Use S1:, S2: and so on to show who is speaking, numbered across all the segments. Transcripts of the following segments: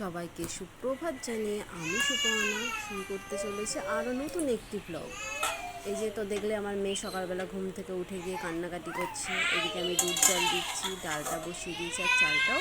S1: সবাইকে সুপ্রভাত জানিয়ে আমি সুপর্ণা শুরু করতে চলেছে আরও নতুন একটি ব্লগ। এই যে তো দেখলে আমার মেয়ে সকালবেলা ঘুম থেকে উঠে গিয়ে কান্নাকাটি করছে। এদিকে আমি দুধ জল দিচ্ছি, ডালটা বসিয়ে দিয়েছি আর চালটাও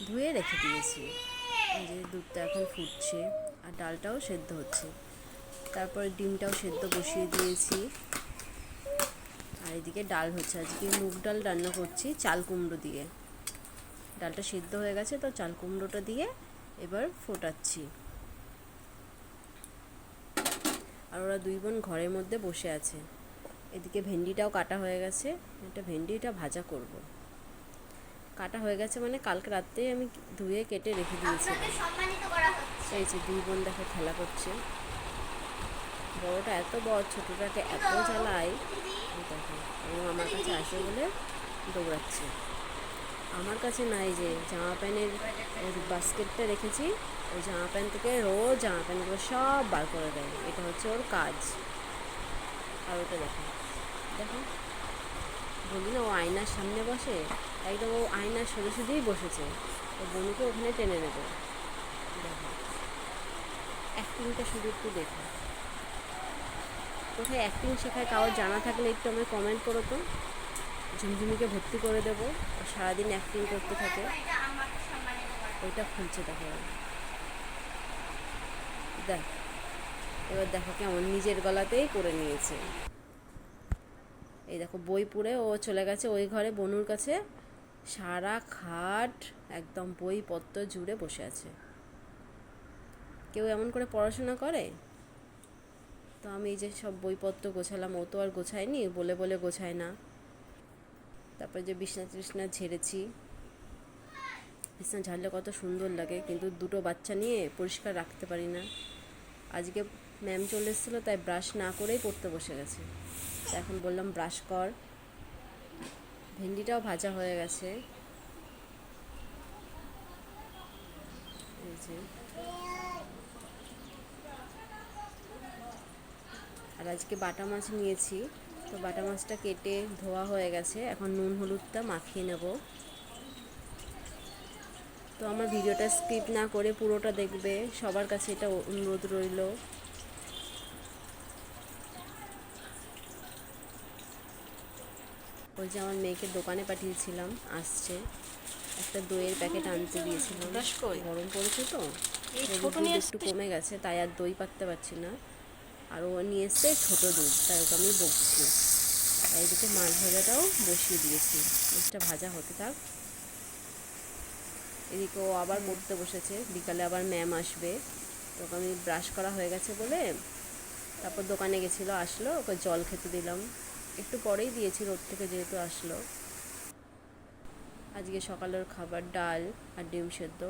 S1: ধুয়ে রেখে দিয়েছি। এই যে দুধটা এখন ফুটছে আর ডালটাও সেদ্ধ হচ্ছে। তারপরে ডিমটাও সেদ্ধ বসিয়ে দিয়েছি। আর এদিকে ডাল হচ্ছে, আজকে মুগ ডাল রান্না করছি চাল কুমড়ো দিয়ে। ডালটা সেদ্ধ হয়ে গেছে, তো চাল কুমড়োটা দিয়ে এবার ফোটাচ্ছি। আর ওরা দুই বোন ঘরের মধ্যে বসে আছে। এদিকে ভেন্ডিটাও কাটা হয়ে গেছে, ভেন্ডিটা ভাজা করব। কাটা হয়ে গেছে মানে কালকে রাত্রেই আমি ধুয়ে কেটে রেখে দিয়েছিলাম। এই যে দুই বোন দেখো খেলা করছে। বড়টা এত বড়, ছোটটাকে এত জ্বালায় দেখো। এবং আমার কাছে আসে বলে দৌড়াচ্ছে। আমার কাছে নাই যে জামা প্যান্টের বাস্কেটটা রেখেছি, ওই জামা প্যান্ট থেকে রোজ জামা প্যান্টগুলো সব বার করে দেয়। এটা হচ্ছে ওর কাজ। আর ওটা দেখো দেখো, বলি না ও আয়নার সামনে বসে, একদম ও আয়নার সোজাসুজিই বসেছে। ও বোনকে ওখানে টেনে নেবে। দেখো অ্যাক্টিংটা শুধু একটু দেখো। কোথায় অ্যাক্টিং শেখায় কারোর জানা থাকলে একটু আমায় কমেন্ট করো তো। ঝুমঝুমিকে ভর্তি করে দেবো, ও সারাদিন অ্যাক্টিং করতে থাকে। ওইটা খুলছে দেখো। দেখ এবার দেখো কেমন নিজের গলাতেই করে নিয়েছে। এই দেখো বই পড়ে ও চলে গেছে ওই ঘরে বনুর কাছে। সারা খাট একদম বইপত্র জুড়ে বসে আছে। কেউ এমন করে পড়াশোনা করে? তো আমি এই যে সব বইপত্র গোছালাম, ও তো আর গোছায়নি, বলে বলে গোছায় না। তারপরে যে বিছনা টিছনা ঝেড়েছি। বিছনা ঝাড়লে কত সুন্দর লাগে, কিন্তু দুটো বাচ্চা নিয়ে পরিষ্কার রাখতে পারি না। আজকে ম্যাম চলে এসেছিলো, তাই ব্রাশ না করেই পড়তে বসে গেছে। এখন বললাম ব্রাশ কর। ভেন্ডিটাও ভাজা হয়ে গেছে। এই যে আর আজকে বাটা মাছ নিয়েছি, তো বাটা মাছটা কেটে ধোয়া হয়ে গেছে। এখন নুন হলুদটা মাখিয়ে নেব। তো আমার ভিডিওটা স্কিপ না করে পুরোটা দেখবে, সবার কাছে এটা অনুরোধ রইল। ওই যে আমার মেয়েকে দোকানে পাঠিয়েছিলাম, আসছে। একটা দইয়ের প্যাকেট আনতে দিয়েছিলাম। গরম পড়েছে তো দুধ একটু কমে গেছে, তাই আর দই পাকতে পারছি না। আর ও নিয়ে এসছে ছোটো দুধ, তাই ওকে আমি বকছি। আর এদিকে মাছ ভাজাটাও বসিয়ে দিয়েছি, মাছটা ভাজা হতে থাক। এদিকে ও আবার পড়তে বসেছে, বিকালে আবার ম্যাম আসবে। তোকে আমি ব্রাশ করা হয়ে গেছে বলে তারপর দোকানে গেছিলো, আসলো, ওকে জল খেতে দিলাম। একটু পরেই দিয়েছি রোদ থেকে যেহেতু আসলো। আজকে সকালের খাবার ডাল আর ডিম সেদ্ধ।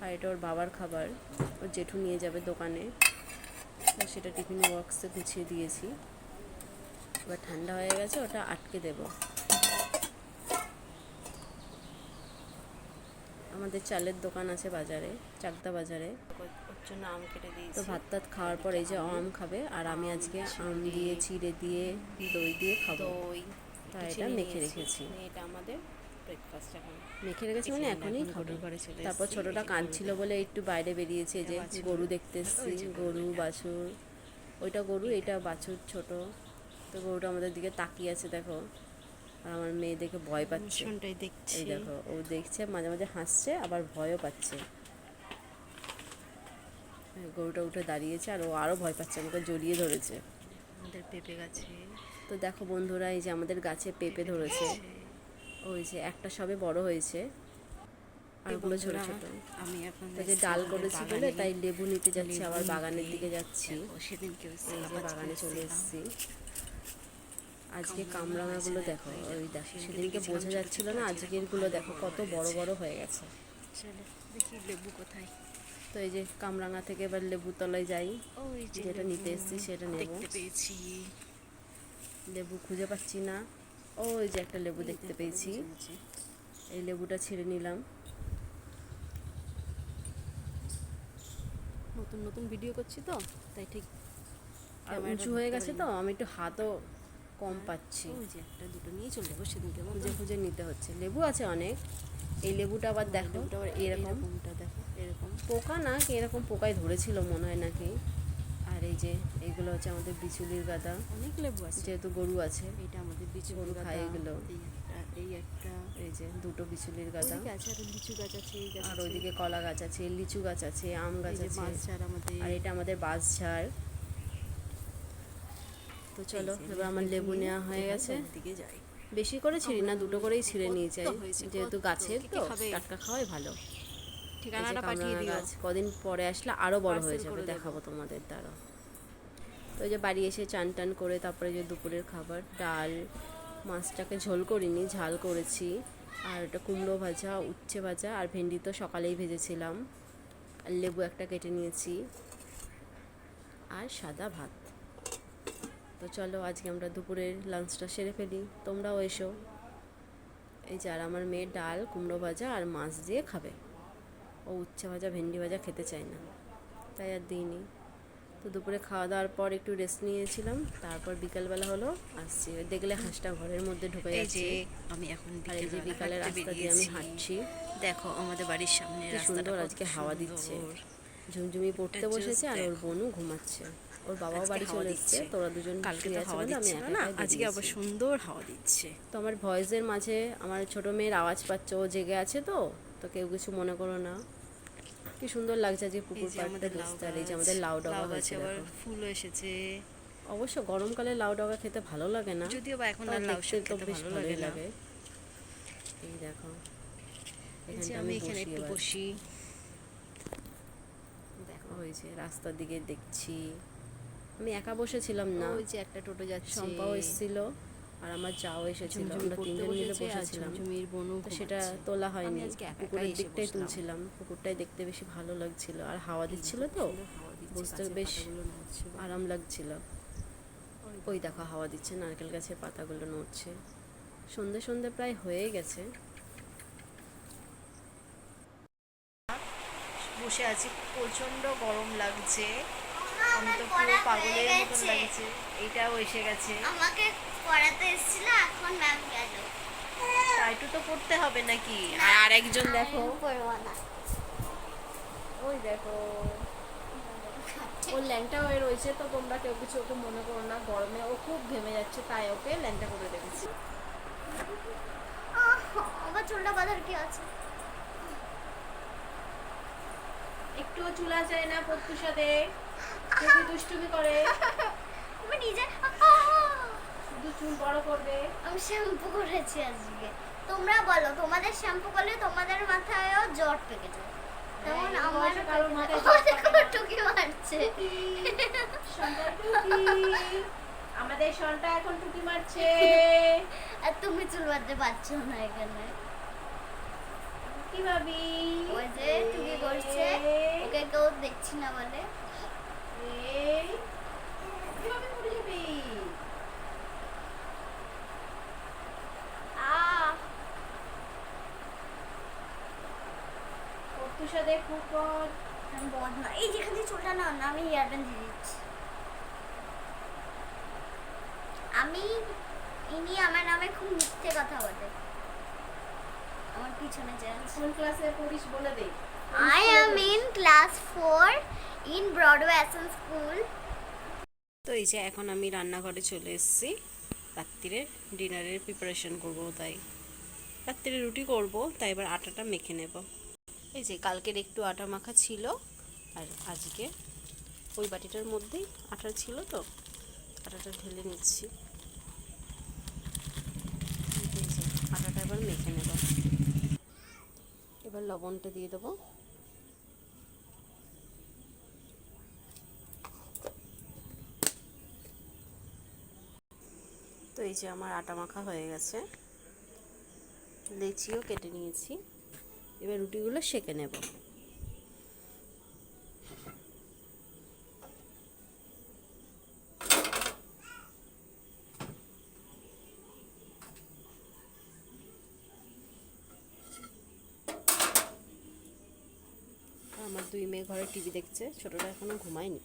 S1: আর এটা ওর বাবার খাবার, ওর জেঠু নিয়ে যাবে দোকানে, সেটা টিফিন বক্সে গুছিয়ে দিয়েছি। এবার ঠান্ডা হয়ে গেছে, ওটা আটকে দেব। আমাদের চালের দোকান আছে বাজারে, চাকদা বাজারে। ওর জন্য আম কেটে দিয়েছি। তো ভাত টাত খাওয়ার পর এই যে আম খাবে, আর আমি আজকে আম দিয়ে চিড়ে দিয়ে দই দিয়ে খাবো। তাই এটা মেখে রেখেছি। এটা আমাদের ব্রেকফাস্ট এখন মেখে রেখেছি, মানে এখনই খাবো। তারপর ছোটোটা কাঁদছিল বলে একটু বাইরে বেরিয়েছে, যে গরু দেখতে এসেছি, গরু বাছুর। ওইটা গরু, এইটা বাছুর ছোট। তো গরুটা আমাদের দিকে তাকিয়ে আছে দেখো। আর আমার মেয়ে দেখে ভয় পাচ্ছে। এই দেখো ও দেখছে, মাঝে মাঝে হাসছে, আবার ভয়ও পাচ্ছে। গরুটা উঠে দাঁড়িয়েছে আর ও আরও ভয় পাচ্ছে, আমাকে জড়িয়ে ধরেছে। আমাদের পেঁপে গাছে তো দেখো বন্ধুরা, এই যে আমাদের গাছে পেঁপে ধরেছে। ওই যে একটা সবে বড় হয়েছে, আর ওগুলো ছোট ছোট। আমি আপনাদের যে ডাল করেছি বলে তাই লেবু নিতে যাচ্ছি, আবার বাগানের দিকে যাচ্ছি। সেদিনকে বাগানে চলে এসেছি। আজকে কামরাঙাগুলো দেখো, ওই দেখো সেদিনকে বোঝা যাচ্ছিল না, আজকের গুলো দেখো কত বড় বড় হয়ে গেছে। চলো দেখি লেবু কোথায়। তো এই যে কামরাঙা থেকে এবার লেবু তলায় যাই, যেটা নিতে এসেছি সেটা নেব। পেয়েছি লেবু, খুঁজে পাচ্ছি না। ওই যে একটা লেবু দেখতে পেয়েছি, এই লেবুটা ছিঁড়ে নিলাম। নতুন নতুন ভিডিও করছি তো, তাই ঠিক উঁচু হয়ে গেছে, তো আমি একটু হাতও কম পাচ্ছি,
S2: ওই যে একটা দুটো নিয়ে চলে যাবো সেদিনকে
S1: খুঁজে খুঁজে নিতে হচ্ছে। লেবু আছে অনেক, এই লেবুটা আবার দেখো,
S2: লেবুটা আবার
S1: এরকমটা
S2: দেখো, এরকম
S1: পোকা না কি এরকম পোকায় ধরেছিল মনে হয় নাকি। আর এই যে এইগুলো হচ্ছে আমাদের বিচুলির গাদা,
S2: অনেক লেবু আছে
S1: যেহেতু গরু আছে,
S2: এটা আমাদের
S1: গরু খায় এগুলো।
S2: এই একটা
S1: এই যে দুটো বিচুলির গাদা,
S2: ওইদিকে আছে, আর লিচু গাছ আছে, এই গাছ
S1: আর
S2: আছে,
S1: ওইদিকে কলা গাছ আছে, লিচু গাছ আছে, আম গাছ
S2: এই যে
S1: আছে,
S2: বাঁশঝাড় আমাদের,
S1: আর এটা আমাদের বাঁশঝাড়। তো চলো
S2: এই যে
S1: এবার আমার লেবু নেওয়া হয়ে গেছে।
S2: দিকে যাই,
S1: বেশি করে ছিঁড়ি না, দুটো করেই ছিঁড়ে নিয়ে
S2: কত
S1: যাই,
S2: হয়েছে,
S1: যেহেতু
S2: কত?
S1: গাছের
S2: কে কে
S1: তো
S2: খাবে?
S1: টাটকা খাওয়াই ভালো। এই যে
S2: ঠিকানাটা পাঠিয়ে
S1: কামরাঙা
S2: দিও,
S1: গাছ কদিন পরে আসলে আরও বড় হয়ে
S2: পার্সেল
S1: যাবে,
S2: করে দেবো।
S1: দেখাবো তোমাদের দ্বারা। তো এই যে বাড়ি এসে চান টান করে তারপরে যে দুপুরের খাবার, ডাল, মাছটাকে ঝোল করিনি, ঝাল করেছি, আর ওটা কুমড়ো ভাজা, উচ্ছে ভাজা, আর ভেন্ডি তো সকালেই ভেজেছিলাম, আর লেবু একটা কেটে নিয়েছি, আর সাদা ভাত। তো চলো আজকে আমরা দুপুরের লাঞ্চটা সেরে ফেলি, তোমরাও এসো। এই যে আর আমার মেয়ে ডাল, কুমড়ো ভাজা আর মাছ দিয়ে খাবে, ও উচ্ছে ভাজা ভেন্ডি ভাজা খেতে চায় না, তাই আর দিইনি। তো দুপুরে খাওয়া দাওয়ার পর একটু রেস্ট নিয়েছিলাম, তারপর বিকালবেলা হলো আসছি, দেখলে হাঁসটা ঘরের মধ্যে ঢুকে
S2: এই
S1: যাচ্ছে।
S2: যে আমি এখন
S1: আর এই যে বিকালের রাস্তা দিয়ে আমি হাঁটছি,
S2: দেখো আমাদের বাড়ির সামনে
S1: কি সুন্দর আজকে হাওয়া দিচ্ছে, ঝুমঝুমি পড়তে বসেছে, আর ওর বোনও ঘুমাচ্ছে, ওর বাবাও বাড়ি চলে এসছে, তোরা দুজন শুয়ে আছে বলে আমি একা
S2: আজকে আবার সুন্দর হাওয়া দিচ্ছে।
S1: তো আমার ভয়েসের মাঝে আমার ছোট মেয়ের আওয়াজ পাচ্ছে, ও জেগে আছে, তো তো কেউ কিছু মনে করো না। কি সুন্দর লাগছে যে পুকুর পাড়টা দেখতে, আর এই যে আমাদের লাউ ডগা হয়েছে, দেখো
S2: ফুল এসেছে।
S1: অবশ্য গরমকালে লাউ ডগা খেতে ভালো লাগে না,
S2: যদিও বা এখন আর লাউ
S1: দেখতে
S2: শাক
S1: তো
S2: খেতে
S1: বেশ
S2: ভালো
S1: ভালোই
S2: লাগে না।
S1: লাগে। এই দেখো
S2: যে
S1: এখানটা
S2: আমি
S1: আমি
S2: এখানে
S1: বসি,
S2: একটু
S1: এবার
S2: বসি,
S1: দেখো ওই যে রাস্তার দিকে দেখছি, আমি একা বসেছিলাম না,
S2: ওই যে একটা টোটো যাচ্ছে,
S1: শম্পাও এসেছিল, আর আমার যাও এসেছিল,
S2: ঝুমঝুমি
S1: আমরা
S2: পড়তে
S1: তিনজন মিলে
S2: বসেছে, আর
S1: বসেছিলাম।
S2: ঝুমঝুমির বোনও
S1: তো সেটা
S2: ঘুমাচ্ছে।
S1: তোলা
S2: আমি
S1: হয়নি,
S2: আজকে একা
S1: পুকুরের
S2: একাই এসে
S1: দিকটাই
S2: বসলাম।
S1: তুলছিলাম, পুকুরটাই দেখতে বেশি ভালো লাগছিল, আর হাওয়া দিচ্ছিল
S2: খুব
S1: তো
S2: সুন্দর হাওয়া দিচ্ছে,
S1: বসতে
S2: গাছের
S1: বেশ
S2: পাতাগুলো নড়ছে।
S1: আরাম লাগছিল। ওই দেখো হাওয়া দিচ্ছে, নারকেল গাছের পাতাগুলো নড়ছে, সন্ধে সন্ধে প্রায় হয়ে গেছে।
S2: বসে আছি, প্রচন্ড গরম লাগছে, আমি তো পুরো পাগলের মতন লাগছে। এইটাও এসে গেছে,
S3: আমাকে পড়াতে এসেছিল, এখন ম্যাম গেল।
S2: টাইটু তো পড়তে হবে নাকি? আর একজন দেখো,
S3: পড়বো না।
S2: ওই দেখো ওর ল্যাংটা হয়ে রয়েছে, তো তোমরা কেউ কিছু ওকে মনে করো না, গরমে ও খুব ঘেমে যাচ্ছে, তাই ওকে ল্যাংটা করে রেখেছি।
S3: আবার চুলটা বাঁধার কি আছে?
S2: একটুও চুলা চায় না প্রত্যুষাতে, খুবই দুষ্টুমি করে,
S3: আমি নিজে
S2: শুধু চুল বড় করবে।
S3: আমি শ্যাম্পু করেছি আজকে। তোমরা বলো, তোমাদের শ্যাম্পু করলে তোমাদের মাথায়ও জট পেকে যায়, তেমন
S2: এই
S3: আমার
S2: বয়সে কারোর মাথায় জট পাকে না।
S3: টুকি মারছে।
S2: সন্তা টুকি, আমাদের সন্তা এখন টুকি মারছে।
S3: আর তুমি চুল বাঁধতে পারছো না এখানে।
S2: কি ভাবি?
S3: ওই যে টুকি করছে, ওকে কেউ দেখছি না বলে।
S2: এই কিভাবে পড়ে যাবি? প্রত্যুষা দেখ ফুটবল।
S3: আমি বন্ধ না, এই যেখানে চুলটা না, না আমি হেয়ার ব্যান্ড দিয়ে দিচ্ছি। আমি ইনি আমার নামে খুব মিথ্যে কথা বলে, আমার পিছনে যে আছে।
S2: কোন ক্লাসে পড়িস বলে দে।
S3: I am in class 4 in Broadway Essence School.
S1: তো এই যে এখন আমি রান্নাঘরে চলে এসেছি, রাত্রিরে ডিনারের প্রিপারেশন করব, তাই রাত্রিরে রুটি করব, তাই এবার আটাটা মেখে নেব। এই যে কালকের একটু আটা মাখা ছিল, আর আজকে ওই বাটিটার মধ্যেই আটা ছিল, তো আটাটা ঢেলে নিচ্ছি। এই যে আটাটা এবার মেখে নেব, এবার লবণটা দিয়ে দেবো। তো এই যে আমার আটা মাখা হয়ে গেছে, লেচিও কেটে নিয়েছি, এবার রুটিগুলো সেঁকে নেব। আমার দুই মেয়ে ঘরে টিভি দেখছে, ছোটটা এখনো ঘুমায়নি,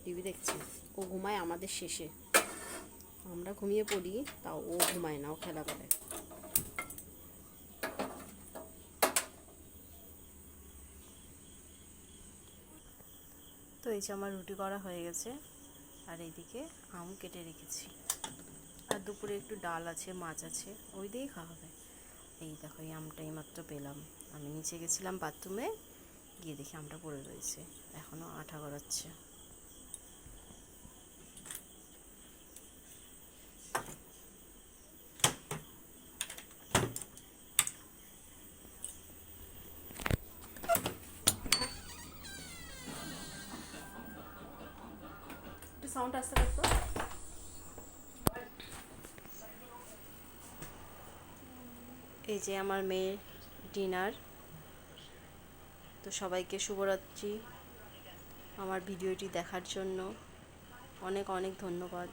S1: টিভি দেখছে, ও ঘুমায় আমাদের শেষে, আমরা ঘুমিয়ে পড়ি, তাও ও ঘুমায় না, ও খেলা করে। তো এই যে আমার রুটি করা হয়ে গেছে, আর এইদিকে আম কেটে রেখেছি, আর দুপুরে একটু ডাল আছে, মাছ আছে, ওই দিয়েই খাওয়া হবে। এই দেখো এই আমটা এইমাত্র পেলাম, আমি নিচে গেছিলাম বাথরুমে, গিয়ে দেখি আমটা পড়ে রয়েছে, এখনও আঠা গড়াচ্ছে। একটু সাউন্ড আসতে পারতো। এই যে আমার মেয়ের ডিনার। তো সবাইকে শুভরাত্রি। আমার ভিডিওটি দেখার জন্য অনেক অনেক ধন্যবাদ।